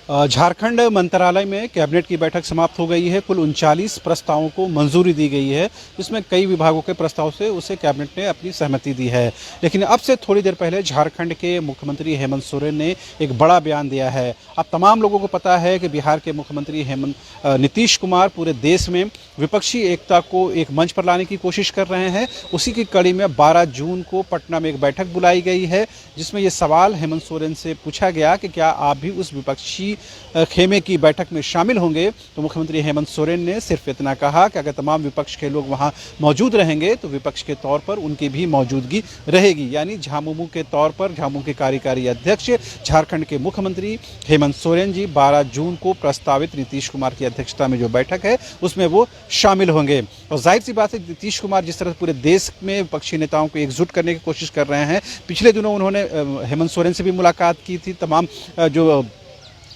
झारखंड मंत्रालय में कैबिनेट की बैठक समाप्त हो गई है। कुल 39 प्रस्तावों को मंजूरी दी गई है, जिसमें कई विभागों के प्रस्ताव से उसे कैबिनेट ने अपनी सहमति दी है। लेकिन अब से थोड़ी देर पहले झारखंड के मुख्यमंत्री हेमंत सोरेन ने एक बड़ा बयान दिया है। अब तमाम लोगों को पता है कि बिहार के मुख्यमंत्री नीतीश कुमार पूरे देश में विपक्षी एकता को एक मंच पर लाने की कोशिश कर रहे हैं। उसी की कड़ी में 12 जून को पटना में एक बैठक बुलाई गई है, जिसमें ये सवाल हेमंत सोरेन से पूछा गया कि क्या आप भी उस विपक्षी खेमे की बैठक में शामिल होंगे। तो मुख्यमंत्री हेमंत सोरेन ने सिर्फ इतना कहा कि अगर तमाम विपक्ष के लोग वहां मौजूद रहेंगे तो विपक्ष के तौर पर उनकी भी मौजूदगी रहेगी। यानी झामुमो के तौर पर झामुमो के कार्यकारी अध्यक्ष झारखंड के मुख्यमंत्री हेमंत सोरेन जी 12 जून को प्रस्तावित नीतीश कुमार की अध्यक्षता में जो बैठक है उसमें वो शामिल होंगे। और जाहिर सी बात है, नीतीश कुमार जिस तरह पूरे देश में विपक्षी नेताओं को एकजुट करने की कोशिश कर रहे हैं, पिछले दिनों उन्होंने हेमंत सोरेन से भी मुलाकात की थी, तमाम जो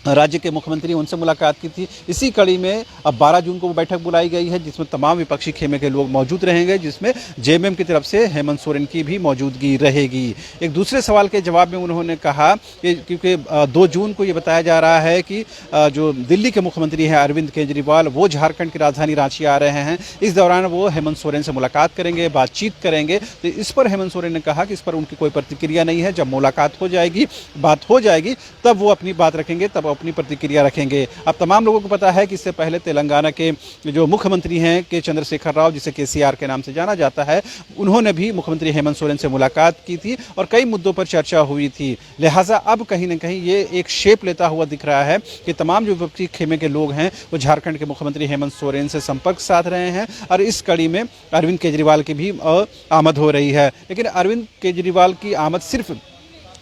राज्य के मुख्यमंत्री उनसे मुलाकात की थी। इसी कड़ी में अब 12 जून को वो बैठक बुलाई गई है, जिसमें तमाम विपक्षी खेमे के लोग मौजूद रहेंगे, जिसमें जेएमएम की तरफ से हेमंत सोरेन की भी मौजूदगी रहेगी। एक दूसरे सवाल के जवाब में उन्होंने कहा कि क्योंकि 2 जून को ये बताया जा रहा है कि जो दिल्ली के मुख्यमंत्री हैं अरविंद केजरीवाल, वो झारखंड की राजधानी रांची आ रहे हैं। इस दौरान वो हेमंत सोरेन से मुलाकात करेंगे, बातचीत करेंगे। तो इस पर हेमंत सोरेन ने कहा कि इस पर उनकी कोई प्रतिक्रिया नहीं है। जब मुलाकात हो जाएगी, बात हो जाएगी, तब वो अपनी बात रखेंगे, तब अपनी प्रतिक्रिया रखेंगे। अब तमाम लोगों को पता है कि इससे पहले तेलंगाना के जो मुख्यमंत्री हैं के चंद्रशेखर राव, जिसे केसीआर के नाम से जाना जाता है, उन्होंने भी मुख्यमंत्री हेमंत सोरेन से मुलाकात की थी और कई मुद्दों पर चर्चा हुई थी। लिहाजा अब कहीं न कहीं ये एक शेप लेता हुआ दिख रहा है कि तमाम जो विपक्षी खेमे के लोग हैं वो झारखंड के मुख्यमंत्री हेमंत सोरेन से संपर्क साध रहे हैं और इस कड़ी में अरविंद केजरीवाल की भी आमद हो रही है। लेकिन अरविंद केजरीवाल की आमद सिर्फ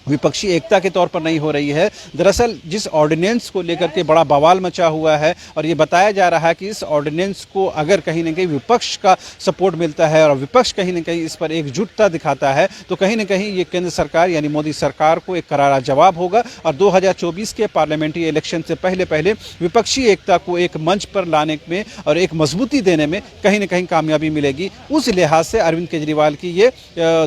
विपक्षी एकता के तौर पर नहीं हो रही है। दरअसल जिस ऑर्डिनेंस को लेकर के बड़ा बवाल मचा हुआ है और ये बताया जा रहा है कि इस ऑर्डिनेंस को अगर कहीं न कहीं विपक्ष का सपोर्ट मिलता है और विपक्ष कहीं न कहीं इस पर एकजुटता दिखाता है, तो कहीं न कहीं ये केंद्र सरकार यानी मोदी सरकार को एक करारा जवाब होगा और 2024 के पार्लियामेंट्री इलेक्शन से पहले पहले विपक्षी एकता को एक मंच पर लाने में और एक मजबूती देने में कहीं न कहीं कामयाबी मिलेगी। उस लिहाज से अरविंद केजरीवाल की ये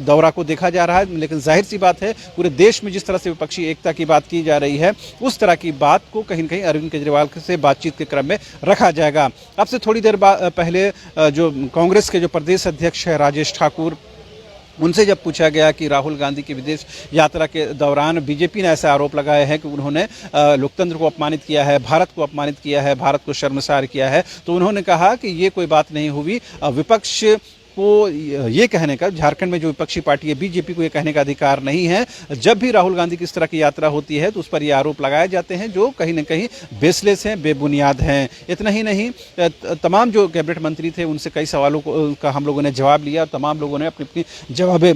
दौरा को देखा जा रहा है। लेकिन जाहिर सी बात है, पूरे देश में जिस तरह से विपक्षी एकता की बात की जा रही है, उस तरह की बात को कहीं न कहीं अरविंद केजरीवाल से बातचीत के क्रम में रखा जाएगा। अब से थोड़ी देर पहले जो कांग्रेस के जो प्रदेश अध्यक्ष है राजेश ठाकुर, उनसे जब पूछा गया कि राहुल गांधी की विदेश यात्रा के दौरान बीजेपी ने ऐसा आरोप लगाया है कि उन्होंने लोकतंत्र को अपमानित किया है, भारत को अपमानित किया है, भारत को शर्मसार किया है, तो उन्होंने कहा कि ये कोई बात नहीं हुई। विपक्ष को ये कहने का, झारखंड में जो विपक्षी पार्टी है बीजेपी को ये कहने का अधिकार नहीं है। जब भी राहुल गांधी की इस तरह की यात्रा होती है तो उस पर ये आरोप लगाए जाते हैं जो कहीं न कहीं बेसलेस हैं, बेबुनियाद हैं। इतना ही नहीं, तमाम जो कैबिनेट मंत्री थे उनसे कई सवालों का हम लोगों ने जवाब लिया, तमाम लोगों ने अपनी अपनी जवाबें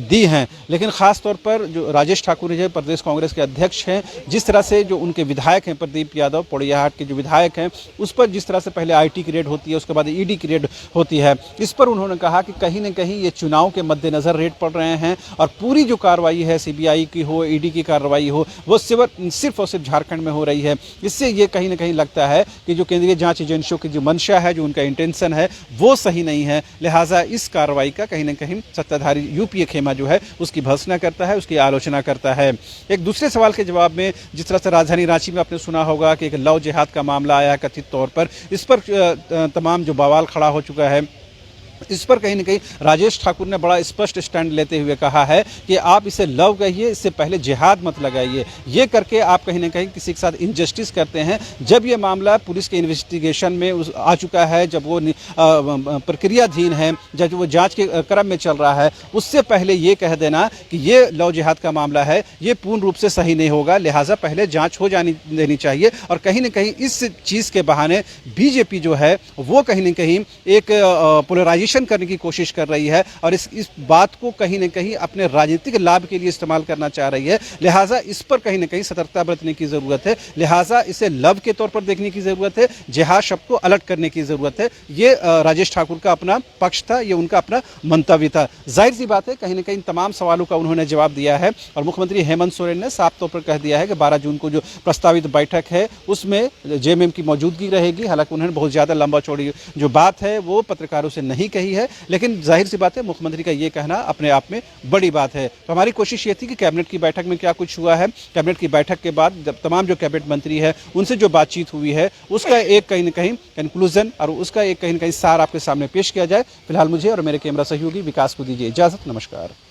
दी हैं। लेकिन ख़ास तौर पर जो राजेश ठाकुर जो प्रदेश कांग्रेस के अध्यक्ष हैं, जिस तरह से जो उनके विधायक हैं प्रदीप यादव, पोड़ैयाहाट के जो विधायक हैं, उस पर जिस तरह से पहले IT की रेड होती है, उसके बाद ED की रेड होती है, इस पर उन्होंने कहा कि कहीं न कहीं ये चुनाव के मद्देनजर रेड पड़ रहे हैं और पूरी जो कार्रवाई है CBI की हो, ED की कार्रवाई हो, वो सिर्फ और सिर्फ झारखंड में हो रही है। इससे ये कहीं न कहीं लगता है कि जो केंद्रीय जांच एजेंसियों की जो मंशा है, जो उनका इंटेंशन है, वो सही नहीं है। लिहाजा इस कार्रवाई का कहीं न कहीं सत्ताधारी यूपीए खेमा जो है उसकी भर्त्सना करता है, उसकी आलोचना करता है। एक दूसरे सवाल के जवाब में जिस तरह से राजधानी रांची में आपने सुना होगा कि एक लव जिहाद का मामला आया कथित तौर पर, इस पर तमाम जो बवाल खड़ा हो चुका है, इस पर कहीं न कहीं राजेश ठाकुर ने बड़ा स्पष्ट स्टैंड लेते हुए कहा है कि आप इसे लव कहिए, इससे पहले जिहाद मत लगाइए। ये करके आप कहीं न कहीं किसी के साथ इनजस्टिस करते हैं। जब ये मामला पुलिस के इन्वेस्टिगेशन में आ चुका है, जब वो प्रक्रियाधीन है, जब वो जांच के क्रम में चल रहा है, उससे पहले ये कह देना कि ये लव जिहाद का मामला है, ये पूर्ण रूप से सही नहीं होगा। लिहाजा पहले जाँच हो जानी देनी चाहिए। और कहीं न कहीं इस चीज़ के बहाने बीजेपी जो है वो कहीं न कहीं एक पोलराइजेशन करने की कोशिश कर रही है और इस बात को कहीं न कहीं अपने राजनीतिक लाभ के लिए इस्तेमाल करना चाह रही है। लिहाजा इस पर कहीं न कहीं सतर्कता बरतने की ज़रूरत है। लिहाजा इसे लव के तौर पर देखने की ज़रूरत है, जिहाद शब्द को अलग करने की ज़रूरत है। ये राजेश ठाकुर का अपना पक्ष था, ये उनका अपना मंतव्य था। जाहिर सी बात है, कहीं न कहीं तमाम सवालों का उन्होंने जवाब दिया है और मुख्यमंत्री हेमंत सोरेन ने साफ तौर पर कह दिया है कि 12 जून को जो प्रस्तावित बैठक है उसमें जेएमएम की मौजूदगी रहेगी। हालांकि उन्होंने बहुत ज़्यादा लंबा चौड़ी जो बात है वो पत्रकारों से नहीं कही कही है, लेकिन जाहिर सी बात है मुख्यमंत्री का ये कहना अपने आप में बड़ी बात है। तो हमारी कोशिश ये थी कि कैबिनेट की बैठक में क्या कुछ हुआ है, कैबिनेट की बैठक के बाद जब तमाम जो कैबिनेट मंत्री है उनसे जो बातचीत हुई है उसका एक कहीं ना कहीं कंक्लूजन और उसका एक कहीं ना कहीं सार आपके सामने पेश किया जाए। फिलहाल मुझे और मेरे कैमरा सहयोगी विकास को दीजिए इजाजत। नमस्कार।